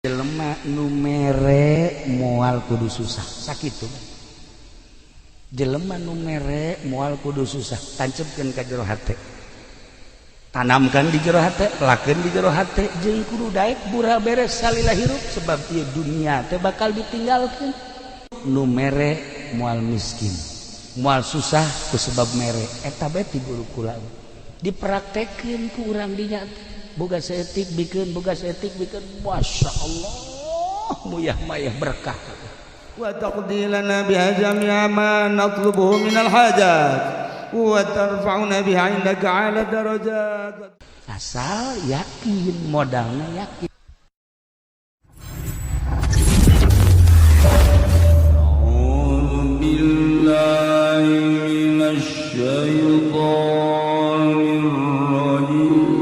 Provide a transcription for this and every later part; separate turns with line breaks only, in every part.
jelema nu mere moal kudu susah sakitu jelema nu mere moal kudu susah tancepkeun ka jero hate tanamkan di jero hate lakeun di jero hate jeung kudu daek bura beres salila hirup sebab ieu dunia teh bakal ditinggalkeun nu mere moal miskin moal susah ku sebab mere eta bae ti guru kula dipraktekeun ku urang dinya boga seetik bikin Masya Allah muyah mayah berkah
wa taqdilana biha jami'a ma natlubuhu minal hajat wa tarfa'una biha indaka ala darajat
asal yakin modalnya yakin
a'udzu billahi minasy syaithanir rajim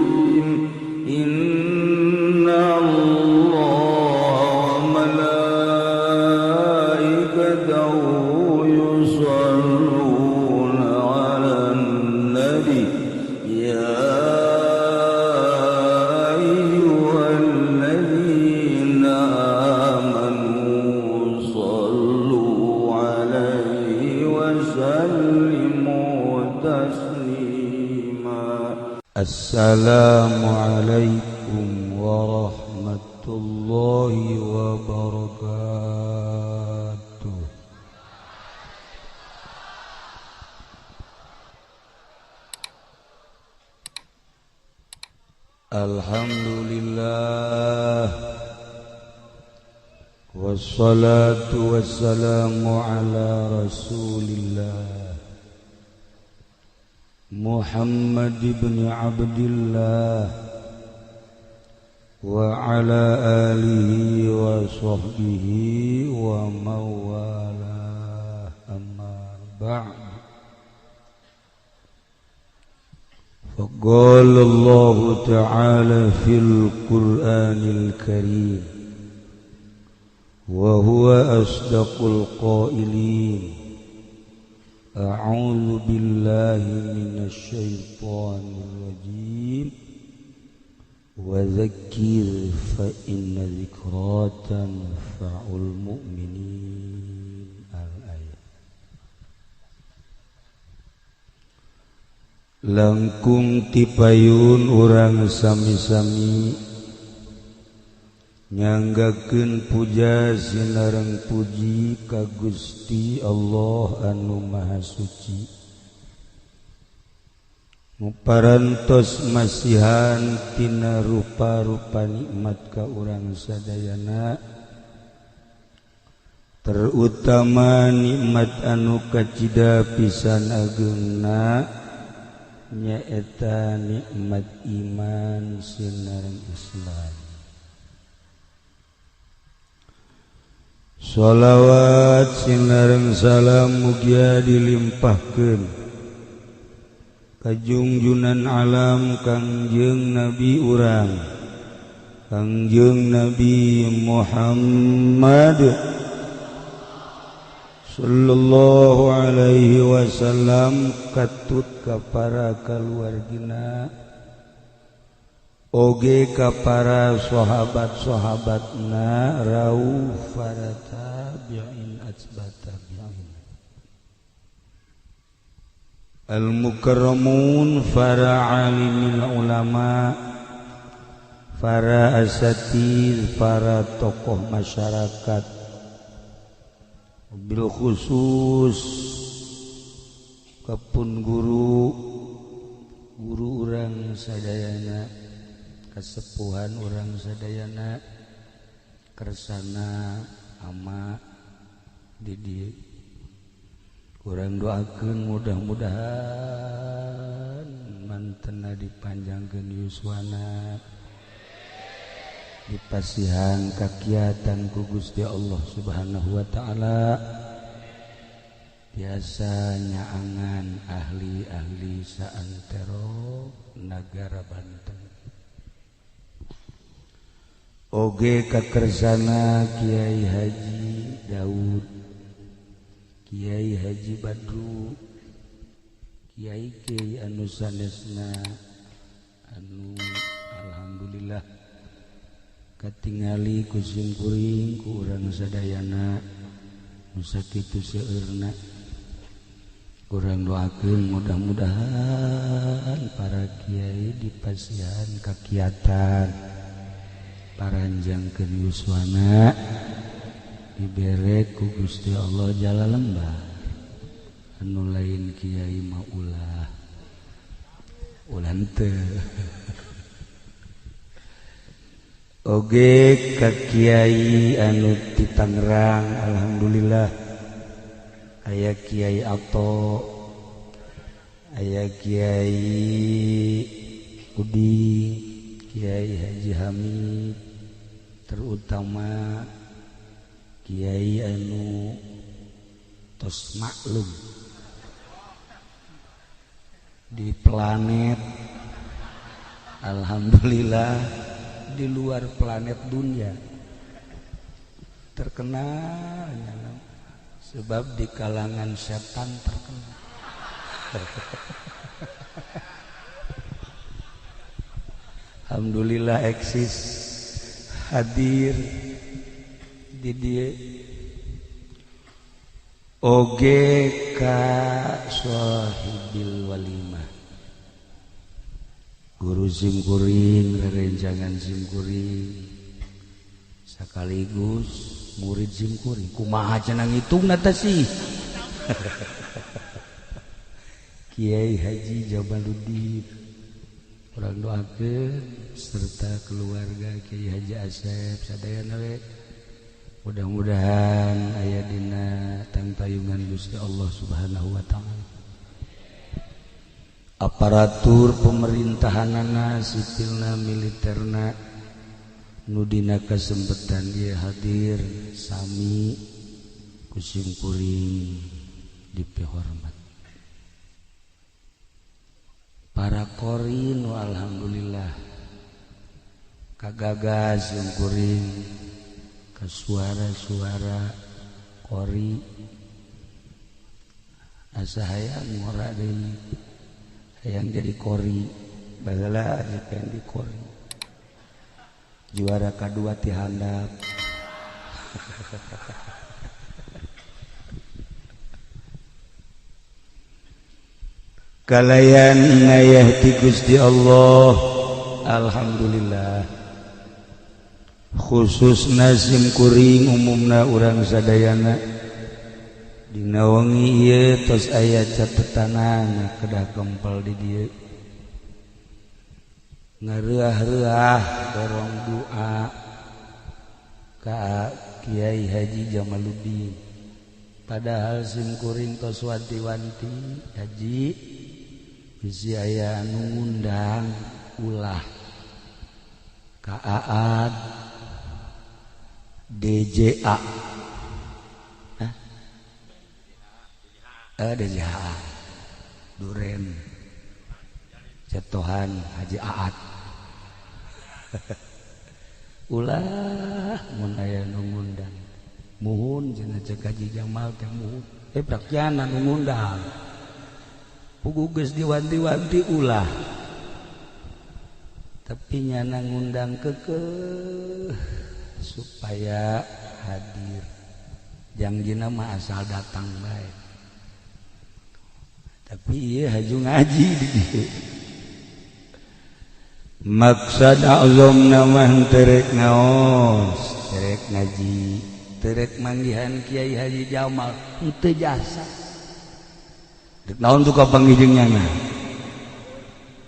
Assalamualaikum warahmatullahi wabarakatuh. Alhamdulillah wassalatu wassalamu ala rasulillah Muhammad ibn Abdillah wa ala alihi wa sahbihi wa mawalah amma ba'd faqala Allah ta'ala fil Qur'anil Karim wa huwa asdaqul qailin أعوذ بالله من الشيطان الرجيم وذكر فإن ذكرى تنفع المؤمنين الآية langkung tipayun urang sami-sami nyanggakeun puja sinareng puji ka Gusti Allah anu Maha Suci muparantos masihan tina rupa-rupa nikmat ka urang sadayana terutama nikmat anu kacida pisan ageungna nyaeta nikmat iman sinareng Islam. Sholawat sinareng salam mugia dilimpahkeun ka junjunan alam Kangjeng Nabi urang Kangjeng Nabi Muhammad sallallahu alaihi wasallam katut ka para kaluargina oge ka para sahabat-sahabatna rauh para tabi'in atba' tabi'in al-mukarramun para alimin ulama para asatidz para tokoh masyarakat bil khusus kapun guru urang sadayana kasepuhan urang sadayana kersana ama didi urang doakeun mudah-mudahan mantena dipanjangkeun yuswana dipasihan kakiatan ku Gusti Allah Subhanahu wa taala biasa nyaangan ahli-ahli saantero nagara Banten oge kakersana Kiai Haji Daud Kiai Haji Badru Kiai anu sanesna anu alhamdulillah katingali ku simkuring ku urang sadayana nu sakitu seueurna. Urang doakeun mudah-mudahan para kiai dipasihan kakiatan paranjangkeun yuswana dibere ku Gusti Allah jala lembar anu lain kiai mah ulah teu oge ka kiai anu ti Tangerang alhamdulillah aya Kiai Ato, aya Kiai Udi, Kiai Haji Hamid, terutama Kiai anu tos maklum di planet, alhamdulillah di luar planet dunia terkenal. Sebab di kalangan setan terkenal. Alhamdulillah eksis hadir di dia oge ka sahibil walimah guru simkuring rerencangan simkuring sekaligus murid simkuring kumaha cenah ngitungna teh sih Kiai Haji Jamaluddin urang doakeun serta keluarga Kiai Haji Asep sadayana we mudah-mudahan aya dina tangtayungan Gusti Allah Subhanahu wa taala. Aparatur pemerintahanana sipilna militerna nudina kesempatan dia hadir sami kusimkuring dipihormat para korin alhamdulillah kagagas simkuring ke suara-suara kori asa hayang ngora deui hayang jadi kori bagala hayang di kori juara kedua ti handap kalayan inayah ti Gusti Allah alhamdulillah khususna simkuring umumna urang sadayana dina wengi ieu tos aya catetanana kedah kempel di dieu ngareah-reah dorong doa ka Kiai Haji Jamaluddin padahal simkuring tos wanti-wanti haji bisi aya anu ngundang ulah ka Aad DJA DJA Duren Jatuhan Haji Aad ulah mun aya nu ngundang muhun cenah cek Haji Jamal teh muhun praktiana nu ngundang pugu geus diwanti-wanti ulah tapi nyana ngundang kekeh supaya hadir jangjina mah asal datang bae tapi ieu haju ngaji di dieu maksud azamna mah terek ngaos terek ngaji terek manggihan Kiai Haji Jamal henteu jasa dek naon tuh kapanggihjeung nyana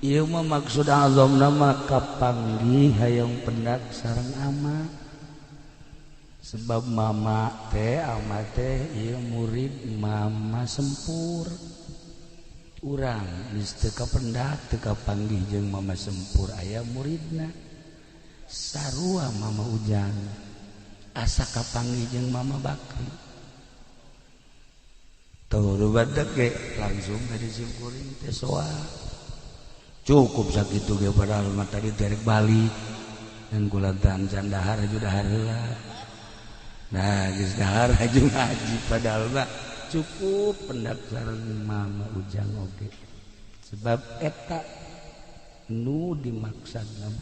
ieu mah maksud azamna mah kapanggih hayang pendak sareng ama sebab mama teh ama teh ieu murid mama sempur urang geus teu kapendak teu kapanggih jeung mama sempur aya muridna sarua mama Ujang asa kapanggih jeung mama Bakri tuh rubadak ge langsung dari simkuring teh soal cukup sakitu ge padahal mah tadi derek balik dan kulantaran can dahar aju dahar heula nah geus dahar aju ngaji padahal mah cukup pendak sareng mama Ujang oge sebab eta nu dimaksudna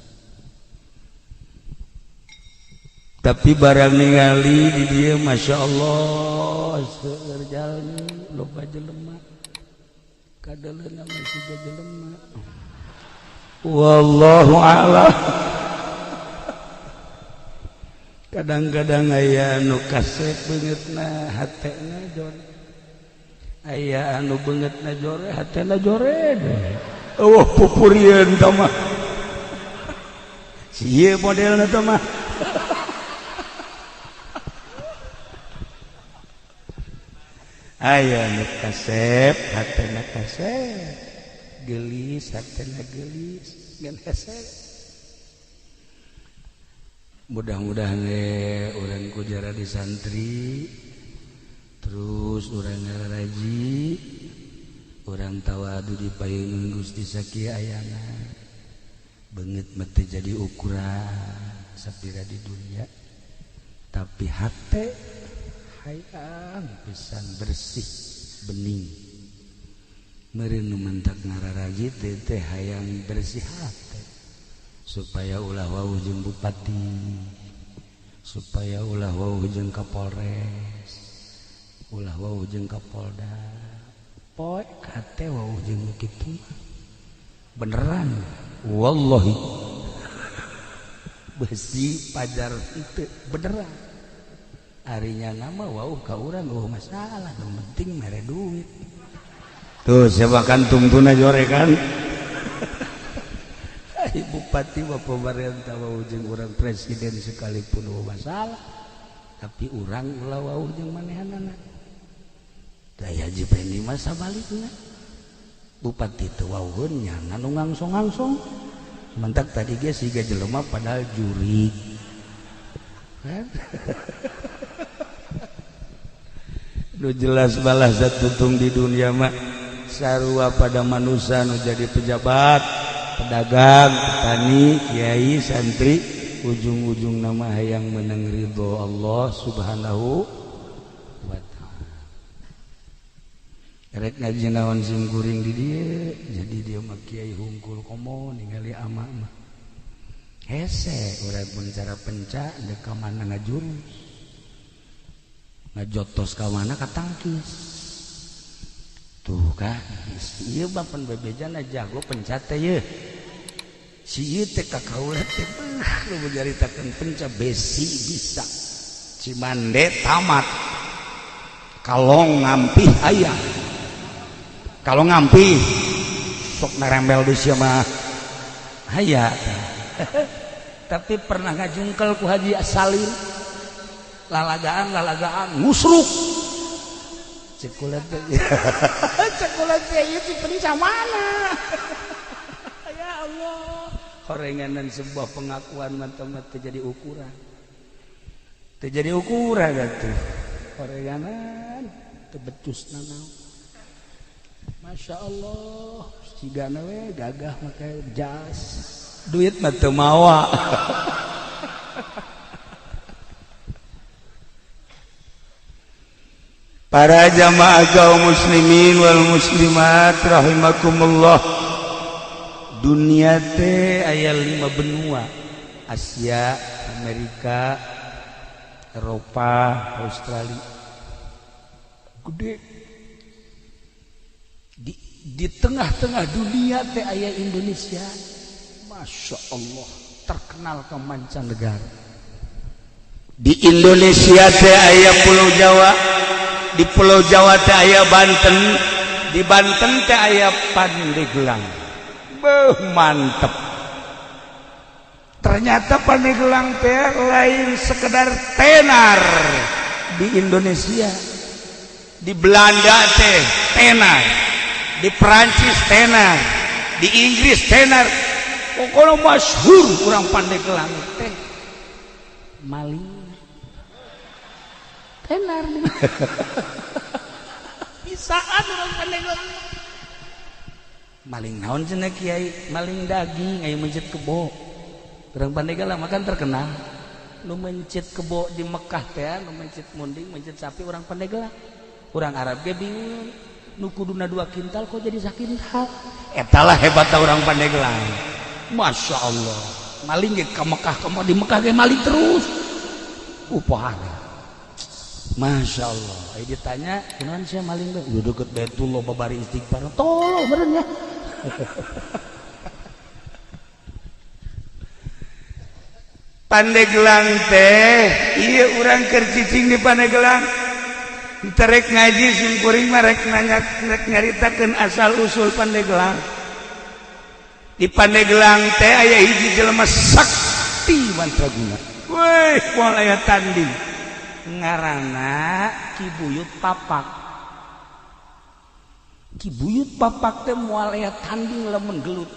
tapi barang ningali di dia Masya Allah seueur jalmi loba jelema kadaleuna masih jelema wallahu a'lam. Kadang-kadang aya anu kasep beungeutna hatena jore aya anu beungeutna jore hatena jore deh eueuh pupurieun tah mah sieu modelna tah mah. Aya nu kasep hatena kasep gelis hatena gelis ngan hese. Mudah-mudahan urang kujara di santri terus urang ngaraji urang tawadu di payeunan Gusti sakieu ayana beungeut mah teu jadi ukuran sapira di dunia tapi hate hayang pisan bersih bening meureun nu mantak ngararaji teh hayang bersih hate supaya ulah wau jeung bupati supaya ulah wau jeung kapolres ulah wau jeung kapolda poe kate wau jeung kitu beneran wallahi besi pajar itu beneran harinya nama wau ka urang eueuh masalah yang penting mere duit tuh siapa kan tungtuna jore kan bupati bapak pemerintah wau jeung urang presiden sekalipun eueuh masalah tapi urang ulah wau jeung manehanana daya jipendi mah sabalikna bupati teu wauheun nya anu ngangsong-ngangsong mentak tadi ge siga jelema padahal juri kan nu jelas balas tutung di dunia mah sarua pada manusia nu jadi pejabat pedagang petani kiai santri ujung-ujung nama hayang menang ridho Allah subhanahu wa ta'ala rek ngaji naon simkuring di dia jadi dia mah kiai hungkul komo ningali ama mah hese urang pun cara penca dek ka mana ngajurus ngajotos ka mana katangkis tuh kan ieu bapan bebejana jago pencat teh ye si ieu teh ka kaula teh lu menjaritakeun penca besi bisa cimande tamat kalong ngampih aya kalong ngampih sok narembel di sia mah aya tapi pernah ngajungkel ku Haji Salim lalagaan ngusruk cekulat teh ieu penca mana ya Allah horenganan sebuah pengakuan mata-mata jadi ukuran teu jadi ukuran atuh horenganan teu becusna naon Masya Allah sigana we gagah make jas duit mah teu mawa para jamaah kaum muslimin wal muslimat rahimakumullah dunia teh aya 5 benua Asia Amerika Eropa Australia gede di tengah-tengah dunia teh aya Indonesia Masya Allah terkenal ke mancanegara di Indonesia teh aya Pulau Jawa di Pulau Jawa teh aya Banten di Banten teh aya Pandeglang beuh mantep ternyata Pandeglang teh lain sekedar tenar di Indonesia di Belanda teh tenar di Perancis tenar di Inggris tenar pokoknya masyhur urang Pandeglang teh maling tenar bisaan urang Pandeglang maling naon cenah kiai maling daging aya mencit kebo urang Pandeglang makan terkenal nu mencit kebo di Mekah teh nu mencit munding mencit sapi urang Pandeglang urang Arab ge bingung nu kuduna 2 kintal kok jadi sakintal eta lah hebatna urang Pandeglang Masya Allah maling ge ka Mekah di Mekah ge maling terus
pohara. Masya Allah. Ayo ditanya, kenapa saya maling deh? Udah deket Baitullah babari istighfar. Tolong benernya. Pandeglang teh, iya orang kercicing di Pandeglang. Terek ngaji singkuring marek nyaritakeun asal usul Pandeglang. Di Pandeglang teh aya hiji jelema sakti mantraguna. Weh, moal aya tanding. Ngaranna Ki Buyut Papak. Ki Buyut Papak teh moal aya tanding lamun gelut.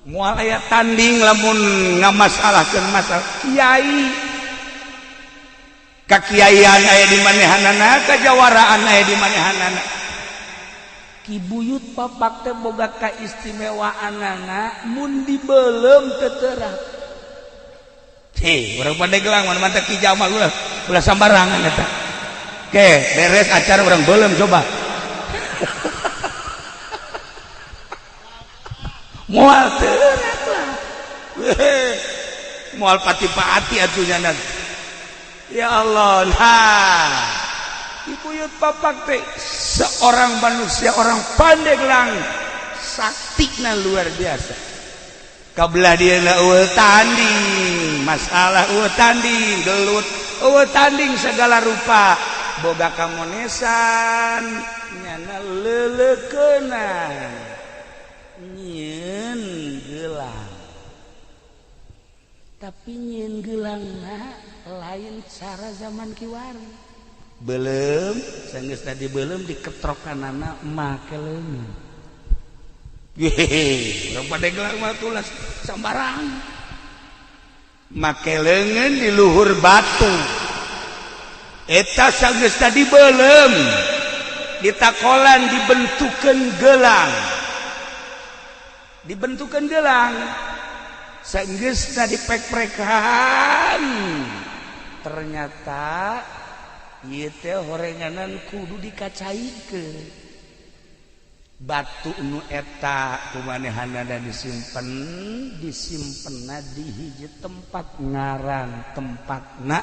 Moal aya tanding lamun ngamasalahkeun masalah kiai. Kakiaian aya di manehanana, kajawaraan aya di manehanana. Ki Buyut Papak teh boga kaistimewaanana mun dibeulem teu teurat. Hei, urang Pandeglang mana mantap Ki Jamal ulah sambarangan eta. Oke, beres acara urang beulem coba. Moal teurat lah. Moal pati-pati atunya nanti. Ya Allah, nah Ki Buyut Papak teh seorang manusia, orang Pandeglang saktina luar biasa. Kabelah dia eueuh tanding, masalah eueuh tanding, gelut eueuh tanding segala rupa, boga kamonesan, nyana leuleukeunna, nyieun geulang. Tapi nyieun geulangna lain cara zaman kiwari. Belum, sanggeus tadi belum diketrokanana make leungeun. Yehe, urang Pandeglang mah tulas sambarang. Make leungeun di luhur batu. Eta sanggeus tadi belum ditakolan dibentukeun geulang. Dibentukeun geulang. Sanggeus dipek-prekan. Ternyata ieu teh horenganan kudu dikacaikeun. Batu nu eta kumanehanana disimpenna di hiji tempat ngaran tempatna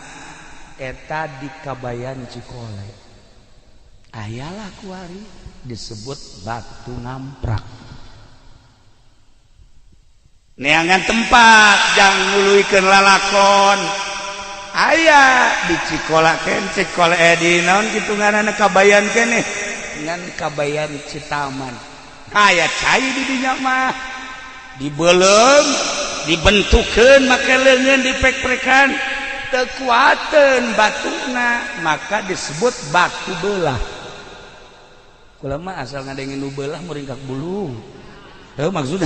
eta di Kabayan Cikole. Ayalah kuari disebut Batu Ngamprak. Neangan tempat jang nguluikeun lalakon. Aya di Cikolakeun Cikole di naon kitu ngaranna Kabayan keneh. Ngan Kabayan Citaman. Aya cai di dinya mah. Dibeulem, dibentukeun make leungeun dipek-prekan, teu kuateun batuna, maka disebut batu beulah. Kula mah asal ngadengin nu beulah muring kak bulu. Teu maksudna.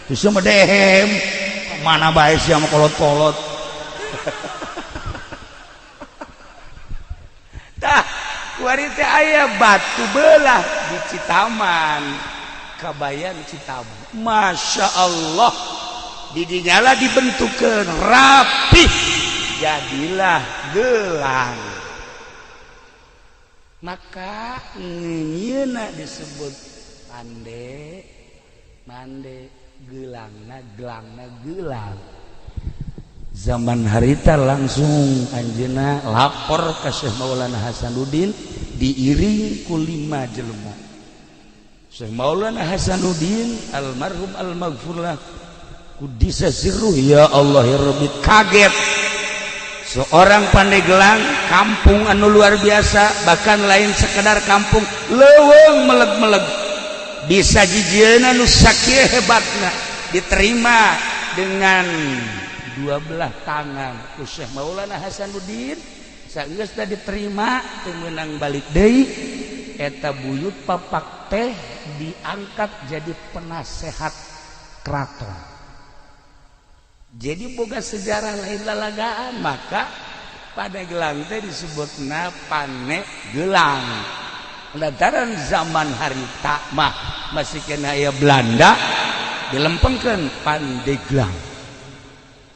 Terus mah dehem. Mana bae sia mah kolot-kolot. Tah kuari teh aya batu beulah di Citaman, Kabayan Citaman. Masya Allah, di dinyala dibentukeun rapi, jadilah gelang. Maka ngieuna disebut pande, mande, gelangna gelang. Zaman harita langsung anjeunna lapor ka Syekh Maulana Hasanuddin diiring ku 5 jelema. Syekh Maulana Hasanuddin almarhum al-maghfurlah Qudisa sirruh, ya Allah ya Rabbi, kaget. Seorang Pandeglang, kampung anu luar biasa, bahkan lain sekedar kampung, leuweung meleg-meleg. Bisa jijieuna nu sakieu hebatna diterima dengan 12 tangan ku Syekh Maulana Hasanuddin. Sageus teh diterima teu meunang balik deui, eta Buyut Papak teh diangkat jadi penasehat keraton. Jadi boga sejarah lain lalagaan, maka Pandeglang teh disebutna Panegelang. Lantaran zaman harita mah masih kena aya Belanda dilempengkeun Pandeglang.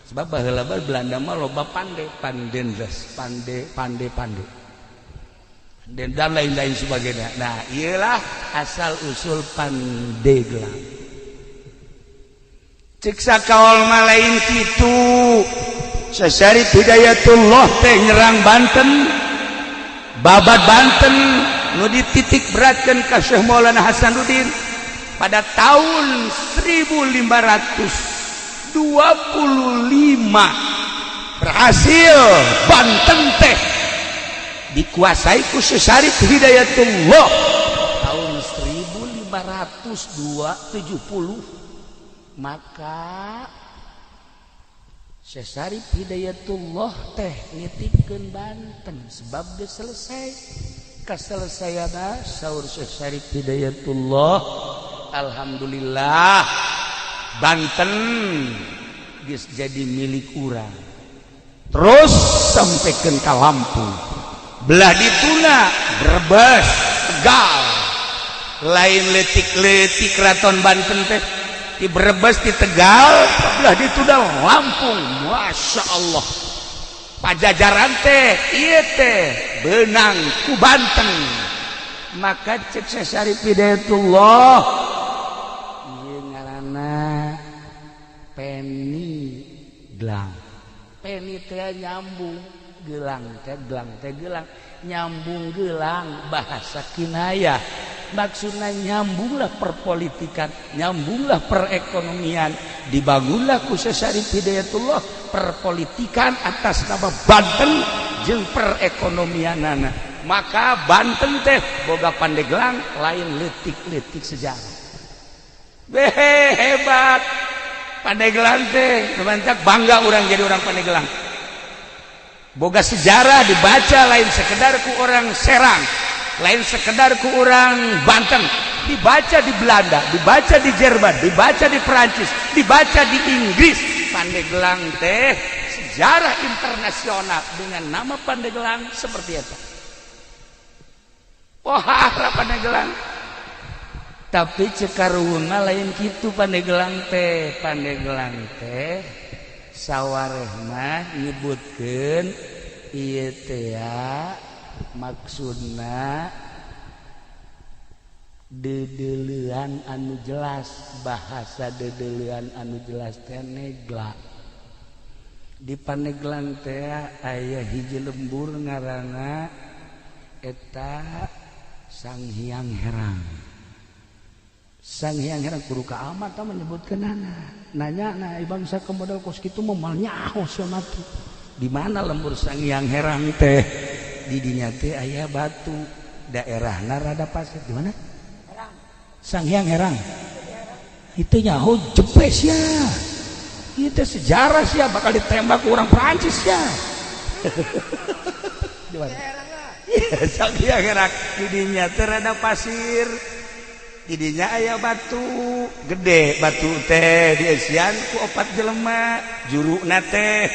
Sebab baheula Belanda mah loba pandendres, pande dan lain-lain sebagainya. Nah, iyalah asal usul Pandeglang. Cik sakaol mah lain kitu. Syarif Hidayatullah teh nyerang Banten, babat Banten nu dititik beratkeun ka Syekh Maulana Hasanuddin pada tahun 1525 berhasil Banten teh dikuasai ku Syekh Syarif Hidayatullah tahun 1570. Maka Syekh Syarif Hidayatullah teh nitipkeun Banten sebab geus selesai. Kaselesaiana saur Syekh Syarif Hidayatullah, alhamdulillah Banten geus jadi milik urang. Terus sampaikeun ka Lampung. Belah dituna Brebes, Tegal. Lain letik-letik keraton Banten teh di Brebes di Tegal, belah dituna Lampung. Masya Allah. Pajajaran teh ieu teh beunang ku Banten. Maka cek Syekh Syarif Hidayatullah ieu ngaranna Peni Gelang. Peni teh nyambung, gelang teh gelang nyambung gelang bahasa kinayah. Maksudnya nyambunglah perpolitikan, nyambunglah perekonomian, dibangunlah ku Syekh Syarif Hidayatullah perpolitikan atas nama Banten jeung perekonomianana. Maka Banten teh boga Pandeglang lain letik-letik sejarah. Hebat Pandeglang teh, mantap bangga orang jadi orang Pandeglang. Boga sejarah dibaca lain sekedar ku orang Serang, lain sekedar ku orang Banten, dibaca di Belanda, dibaca di Jerman, dibaca di Perancis, dibaca di Inggris. Pandeglang teh sejarah internasional dengan nama Pandeglang seperti itu. Wah, Pandeglang. Tapi cekaruhna lain kitu Pandeglang teh. Pandeglang teh sawarehna nyebutkeun ieu teh maksudna dedeleuan anu jelas. Bahasa dedeleuan anu jelas teh negla. Di Pandeglang teh aya hiji lembur ngaranna eta Sanghyang Herang. Sanghyang Herang kudu ka amat menyebutkeunana. Nanya bangsa ke modal kos kitu momal nyaho cenah tuh. Di mana lembur Sanghyang Herang teh? Di dinya teh aya batu, daerahna rada pasir. Di mana? Herang. Sanghyang Herang. Itu nyaho jepes ya. Itu sejarah sih bakal ditembak orang Prancis ya. Di mana? Ya, Sanghyang Herang. Di dinya teh rada pasir. Di dinya aya batu gede, batu teh diesian ku 4 jelema, juruna teh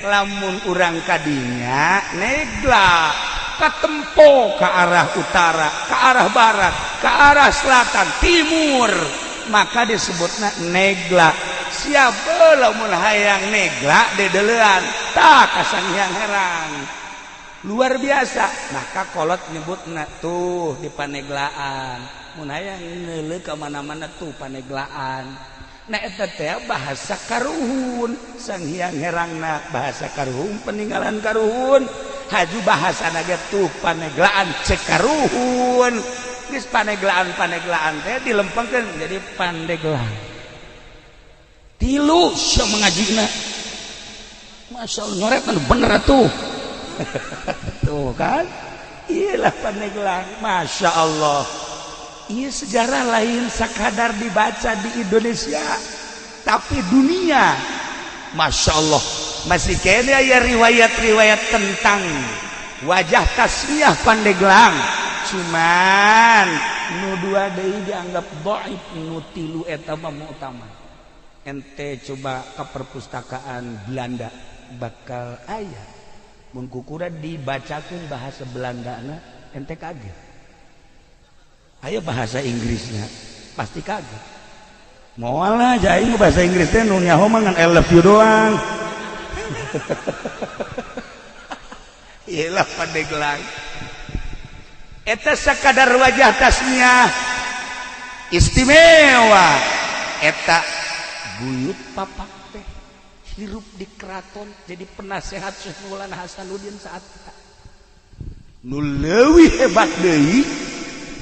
lamun urang kadinya negla katempo ke arah utara, ke arah barat, ke arah selatan, timur, maka disebutna negla. Siapa lamun hayang negla dedeleuan tah ka Sanghyang Herang. Luar biasa. Maka kolot nyebutna tuh di Paneglaan. Mun hayang neuleuh ka mana-mana tuh Paneglaan. Nah eta teh bahasa karuhun. Sanghyang Herangna bahasa karuhun, peninggalan karuhun. Haju bahasana ge tuh Paneglaan cek karuhun. Geus Paneglaan teh dilempengkeun jadi Pandeglang. Tilu sia mangajina. Masyaallah nyoret anu bener atuh. Tuh kan, iyalah Pandeglang, masya Allah. Iya sejarah lain sekadar dibaca di Indonesia, tapi dunia, masya Allah, masih kena ya riwayat-riwayat tentang wajah tasmiyah Pandeglang. Cuman nu dua deui dianggap dhaif, nu tilu eta mah mu'tamad. Ente coba ke perpustakaan Belanda bakal aya. Mun kukura dibacakeun bahasa Belandana ente kaget. Aya bahasa Inggrisnya pasti kaget. Moal aja aing bahasa Inggris teh nu nyaho mah ngan I love you doang. Iyalah Pandeglang. Eta sakadar wajah tasmiyah istimewa. Eta buyut papak teh hirup di keraton jadi penasehat Syekh Maulana Hasanuddin saat kita nu leuwih hebat deui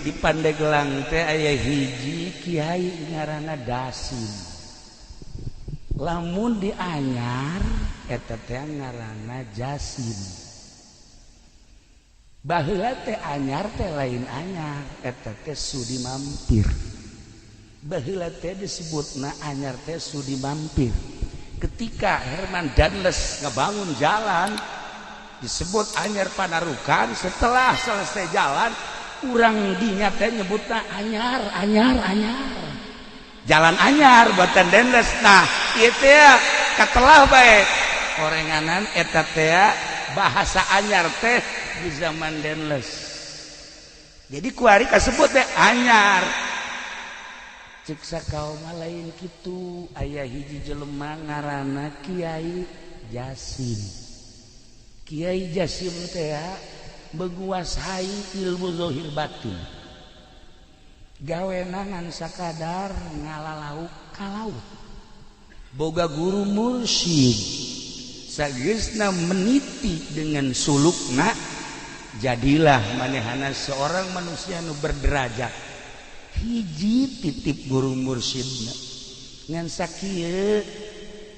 di Pandeglang teh aya hiji kiai ngaranna Dasim lamun di Anyar eta teh ngaranna Jasim baheula teh Anyar teh lain Anyar eta teh Sudi Mampir baheula teh disebutna Anyar teh Sudi Mampir ketika Herman Danles ngebangun jalan disebut Anyar Panarukan setelah selesai jalan urang dinya teh nyebutna Anyar jalan Anyar buatan Danles nah ieu teh katelah bae orenganan eta teh bahasa Anyar teh di zaman Danles jadi kuari kasebut teh Anyar cek sakaum lain kitu aya hiji jelema ngaranna Kiai Jasim Kiai Jasim teh menguasai ilmu zahir batin gawena ngan sakadar ngalalauk ka laut boga guru mursyid sageusna meniti dengan sulukna jadilah manehana seorang manusia nu berderajat hiji titip guru mursyidna ngan sakieu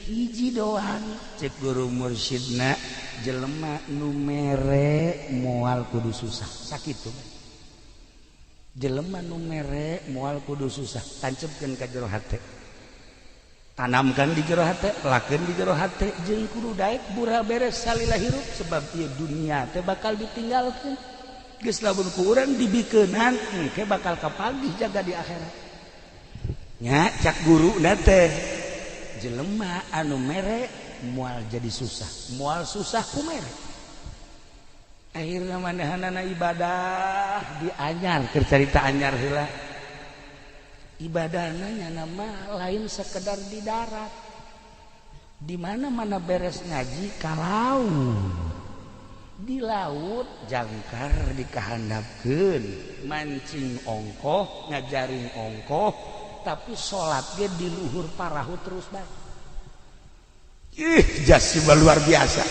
hiji doang cek guru mursyidna jelema nu mere moal kudu susah sakitu jelema nu mere moal kudu susah tancepkeun ka jero hate tanamkan di jero hate lakeun di jero hate jeung kudu daek bura beres salila hirup sebab ieu dunia teh bakal ditinggalkeun geus lamun ku urang dibikeunan engke bakal kapagih jaga di akhirat nya cak guruna teh jelema anu mere moal jadi susah moal susah ku mere akhirna manehanana ibadah di Anyar keur carita Anyar heula ibadahna nya nama lain sekedar di darat di mana beres ngaji ka laut di laut jangkar dikahandapkeun mancing ongkoh ngajaring ongkoh tapi salat ge di luhur parahu terus bae Jasim luar biasa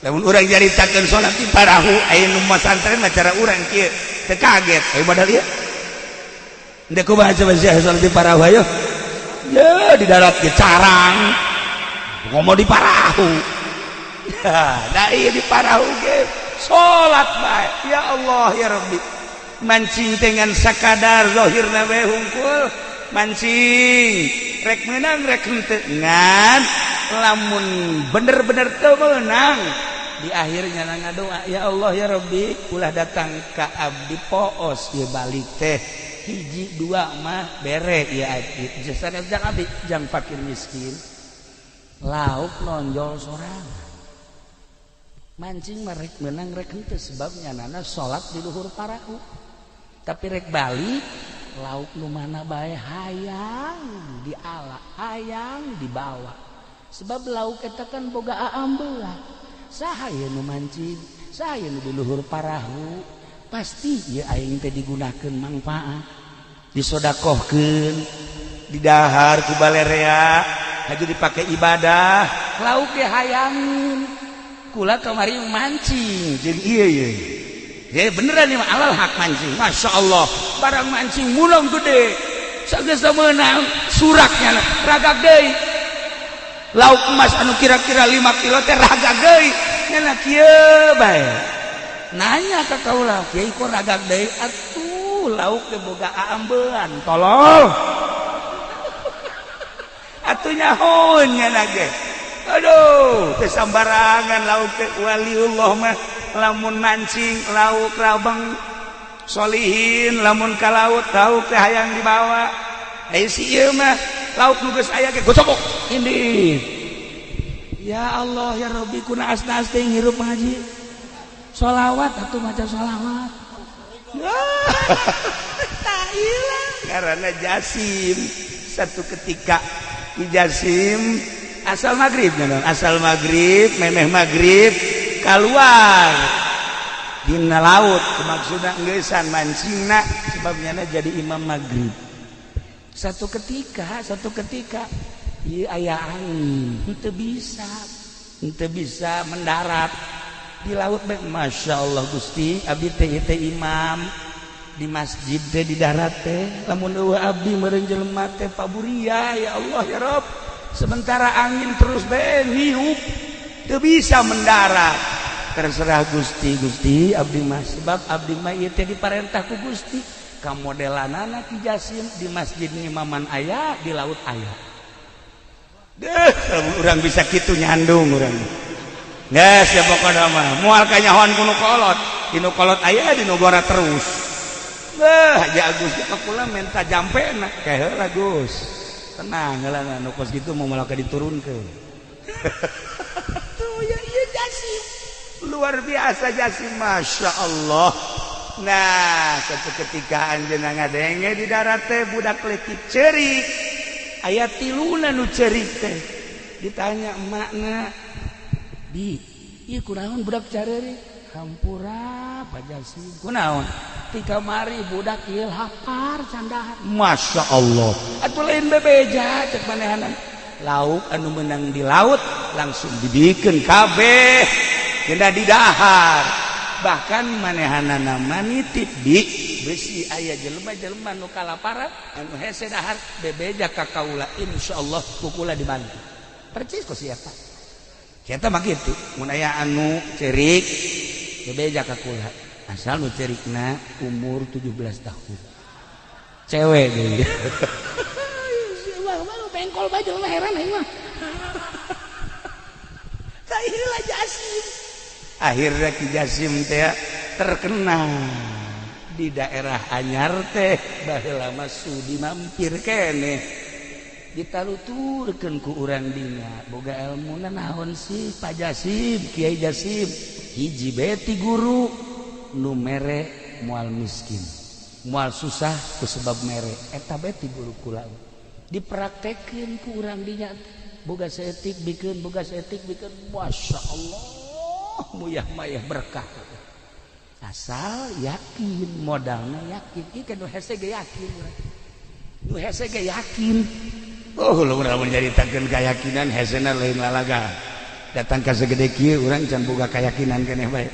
lamun urang nyaritakeun salat di parahu aya nu masantren cara urang kieu teu kaget aya modal ieu ndek kumaha coba salat di parahu ayo ya di darat ge carang ngomong di parahu da ieu di parahu ge salat bae ya Allah ya Rabbi mancing dengan sakadar zahirna bae hungkul mancing rek menang rek henteu ngan lamun bener-bener teu meunang di akhirnya ngadoa ya Allah ya Rabbi ulah datang ka abdi poos ieu balik teh hiji dua mah bere ieu abdi jasana jang abdi jang fakir miskin lauk nonjol sorangan mancing mah rek meunang rek henteu sebab nyanana salat di luhur parahu tapi rek balik lauk nu mana bae hayang diala hayang dibawa sebab lauk eta kan boga aambeula saha ieu nu mancing saha ieu nu di luhur parahu pasti ieu aing teh digunakeun mangfaat disodakohkeun didahar ku balerea haju dipake ibadah lauk ge hayangin kula kamari mancing jeung ieu ya beneran mah alal hak mancing Masya Allah barang mancing mulung gede sageus meunang suraknya ragag deui lauk emas anu kira-kira 5 kilo teh ragag deui nya kieu bae nanya ka kaula kiai kok ragag deui atuh lauk teh boga aambean tolol atuh nyahoun nya ge aduh teh sambarangan lauk teh waliullah mah lamun mancing lauk rabeng solihin lamun ka laut lauk teh hayang dibawa si ieu mah lauk nu geus aya ge gocobok indih ya Allah ya Rabbi kuna asna-asna teh ngirup ngaji sholawat atuh maca sholawat tailah karena Jasim satu ketika di Jasim asal maghrib memeh maghrib keluar dina laut maksudna geussan mancingna sebabnya jadi imam maghrib satu ketika ieu aya angin henteu bisa mendarat di laut bae. Masyaallah Gusti abdi teh imam di masjid teh di darat teh lamun eueuh abdi meureun jelema teh paburia ya Allah ya Rabb sementara angin terus bae niup teu bisa mendarat. Terserah Gusti abdi mah sebab abdi mah ieu teh diparentah ku Gusti ka modelanana Ki Jasim di masjid ngimaman aya di laut aya. Deuh urang bisa kitu nyandung urang. Geus ya pokona mah moal kanyahoan ku nu kolot. Di nu kolot aya di nu gora terus. Haji Agus ka kula minta jampena kae heula Gus. Tenang heula nu kos kitu mau malah diturunkeun. Tuh ya ieu Jasim. Luar biasa Jasim Masya Allah. Nah satu ketika anjeunna ngadenge di darat teh budak leutik ceurik aya tiluna nu ceurik teh ditanya emakna di ieu kunaon budak careurik hampura Pak Jasim kunaon ti kamari budak ieu lapar candahan. Masya Allah atuh lain bebeja cek manehanan lauk anu menang di laut langsung dibikeun kabeh keunda di dahar bahkan manehanana nitip di besi aya jelema-jelema nu kalaparan anu hese dahar bebeja ka kaula insyaallah kukula dibantu percis ku siapa kita mah kitu mun aya anu cerik bebeja ka kula asal nu cerikna umur 17 tahun cewek deui bengkol baju mah heran aing mah sairlah Jasim. Akhirnya Ki Jasim teh terkenal di daerah anyar teh baheula mah sudi mampir keneh ditaluturkeun ku urang dinya boga elmuna naon sih Pak Jasim Kiai Jasim hiji beti guru nu mere moal miskin moal susah ku sebab mere eta beti guru kula dipraktekeun ku urang dinya boga saeutik bikeun Masya Allah muyah mayah berkah asal yakin modalnya yakin ieu kan nu hese ge yakin oh lu urang menceritakeun keyakinan hesena lain lalaga datang ka segede kieu urang can boga keyakinan keneh bae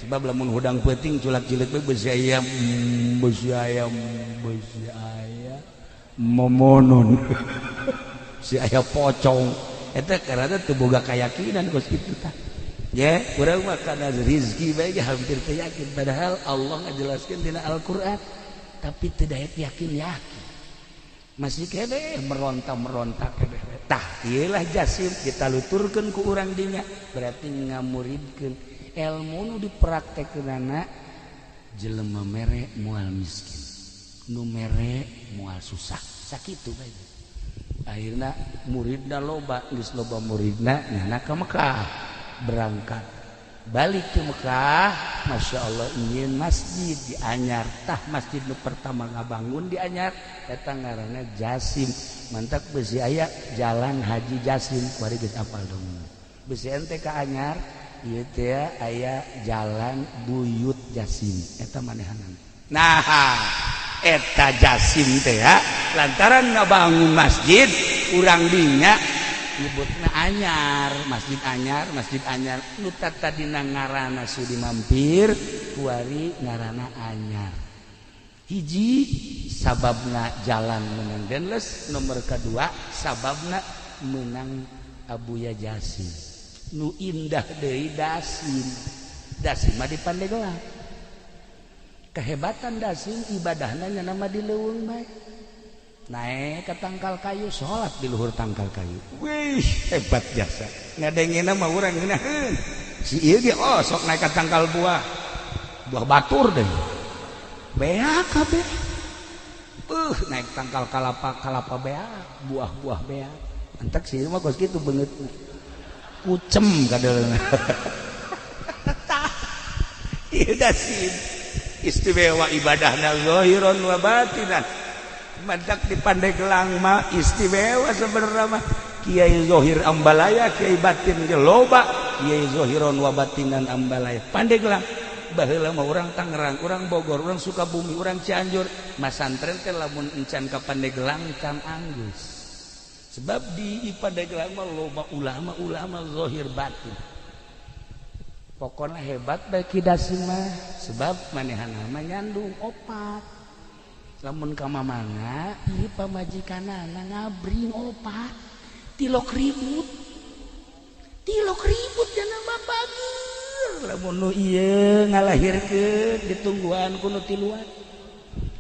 sebab lamun hudang peuting culak cileuk bae beusi ayam momonon si aya pocong eta karana teu boga keyakinan kos kitu tah. Ya, urang mah kana rezeki bae hampir teu yakin padahal Allah ngajelaskeun dina Al-Qur'an tapi teu daek yakin masih kene meronta kene tah ieu lah Jasim ditaluturkeun ku urang dinya berarti ngamuridkeun ilmu nu dipraktekeunana jelema mere moal miskin nu mere moal susah sakitu bae akhirna muridna loba geus loba muridna nyana ka Mekah berangkat balik ke Mekah Masya Allah ingin masjid di Anyar tah masjid nu pertama ngabangun di Anyar eta ngaranna Jasim mantap besi aya jalan Haji Jasim kuari geus apal dong besi ente ka Anyar ieu teh aya jalan Buyut Jasim eta manehanan nah eta Jasim teh lantaran ngabangun masjid urang dinya nyebutna Anyar Masjid Anyar nu tadina ngaranna sudi mampir kuari ngaranna Anyar hiji sababna jalan menang denles nomor kedua sababna menang Abuya Jasim nu indah deui Dasim mah di Pandeglang kehebatan Dasim ibadahna nya nama di leuweung bae naik ke tangkal kayu sholat di luhur tangkal kayu wih hebat jasa ngadengena mah urang ngeunaheun si ieu ge sok naik ke tangkal buah batur deh beak kabeh naik tangkal kalapa beak buah beak entek si ieu mah kos kitu beungeut kucem kadeulna ieu Dasim istimewa ibadahna zahiran wa batinan mantak di Pandeglang mah istimewa sebenarnya mah Kiai Zohir Ambalaya Kiai Batin ge loba Kiai Zohiron wa Batinan Ambalaya Pandeglang baheula mah urang Tangerang urang Bogor urang Sukabumi urang Cianjur masantren teh lamun encan ka Pandeglang can anggus sebab di Pandeglang mah loba ulama zahir batin pokoknya hebat bae Kidasi mah sebab manehana mah nyandung opat lamun ka mamanga ieu pamajikanana ngabring opat 3.000 dana babageur lamun nu ieu ngalahirkeun ditungguan ku nu tiluan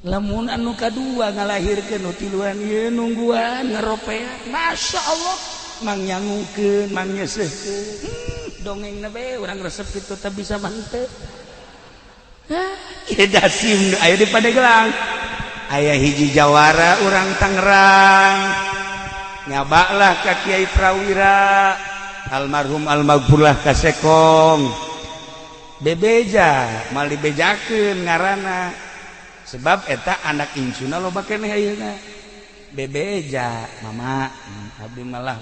lamun anu kadua ngalahirkeun nu tiluan ieu nungguan ngaropean masyaallah mang nyangungkeun mang nyesehkeun dongengna bae urang resep kitu teh bisa mah henteu ieu dasim aya di Pandeglang aya hiji jawara urang Tangerang nyabaklah ka Kiai Prawira almarhum almaghfurlah kasekong bebeja mal dibejakeun ngaranna sebab eta anak insuna loba keneh ayeuna bebeja mama abdi malah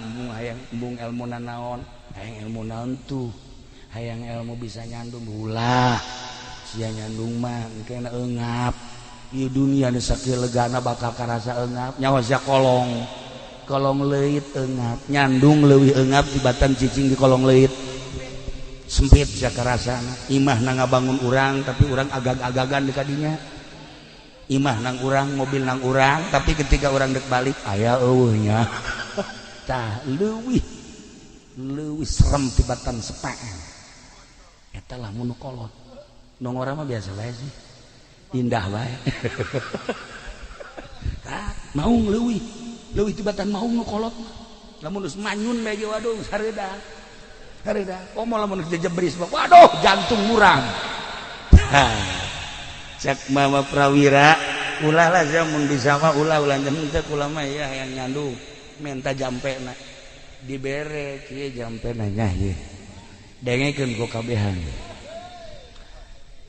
embung elmuna naon hayang ilmu naon tuh hayang ilmu bisa nyandung ulah sia nyandung mah engke eungap ieu dunia nu sakieu legana bakal karasa eungap nyawa sia kolong leuit eungap nyandung leuwih eungap tibatan cicing di kolong leuit sempit sia karasana imah na ngabangun urang tapi urang agag-agagan di kadinya imah nang urang mobil nang urang tapi ketika urang dek balik aya eueuhnya tah leuwih serem tibatan sepaan eta lamun nu kolot nu ngora mah biasa bae sih indah bae maung leuwih tibatan maung nu kolot lamun geus manyun bae ge waduh hareuda komo lamun jejebris waduh jantung murang cek Mama Prawira ulah lah mun bisa mah ulah jantung teh kula mah ya yang nyandung menta jampena dibere kieu jampena nya ieu dengekeun ku kabehan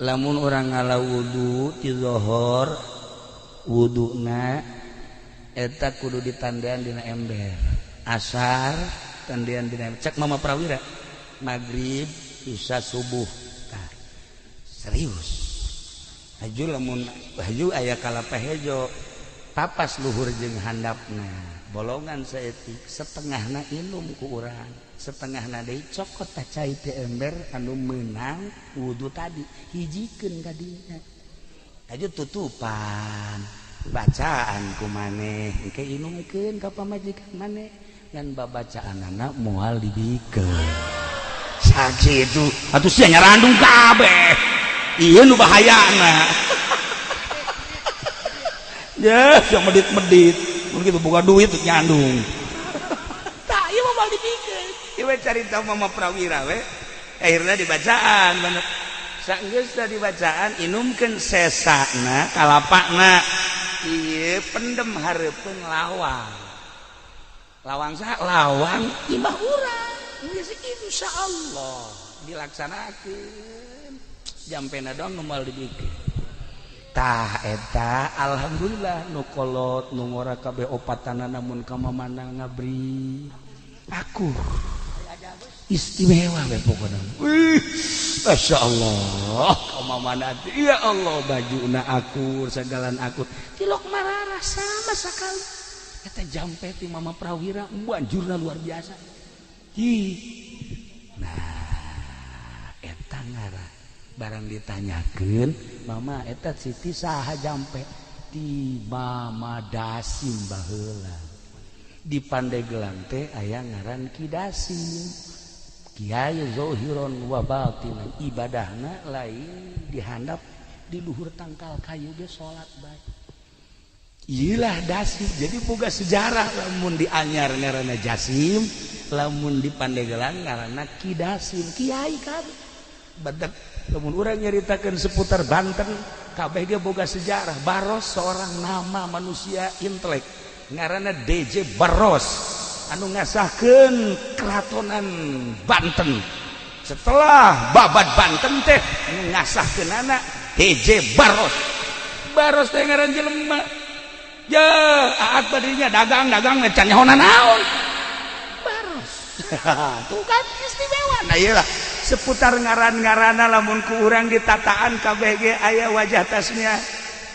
lamun urang ngala wudu ti zuhur wuduna eta kudu ditandean dina ember asar tandean dina ember cek Mama Prawira maghrib isya subuh tah serius haju aya kalapeh hejo papas luhur jeung handapna bolongan saeutik setengahna inum ku urang setengahna deui cokot tah cai teh ember anu meunang wudu tadi hijikeun ka dinya haju tutupan bacaan ku maneh engke inumkeun ka pamajikan maneh ngan babacaanana moal dibikeun sakitu atuh sia nyarandung kabeh ieu nu bahayana ya yang medit-medit mun kitu boga duit nyandung tah ieu mah moal dibikeun ieu we carita Mama Prawira we akhirna dibacaan bener saenggeus da dibacaan inumkeun sesana kalapana ieu pendem hareupeun lawang saha lawang imah urang geus insyaallah dilaksanakeun jampena doang nu moal dibikeun tah eta alhamdulillah nu kolot nu ngora kabeh opatana namun ka mamana ngabri aku istimewa we pokona masyaallah ka mamana ya Allah bajuna akur sagalan akur tilok marara sama sakali eta jampe ti Mama Prawira banjurna luar biasa nah eta ngara barang ditanyakeun mama eta Siti saha jampe ti Mama Dasim baheula di Pandeglang teh aya ngaran Ki Dasim Kiai zahiron wa batinan ibadahna lain dihandap di luhur tangkal kayu ge salat bae iyalah Dasim jadi boga sejarah lamun di Anyar ngaranna Jasim lamun di Pandeglang ngaranna Ki Dasim kiai kabeh badak lamun urang nyaritakeun seputar Banten kabeh ge boga sejarah Baros seorang nama manusia intelek ngaranna DJ Baros anu ngasahkeun keratonan Banten setelah babat Banten teh ngasahkeunana DJ Baros teh ngaran jelema ya aat badinya dagang can nyahonan naon Baros tuh kan istimewa nah iyalah seputar ngaran-ngarana lamun ku urang ditataan kabeh ge aya wajah tasnya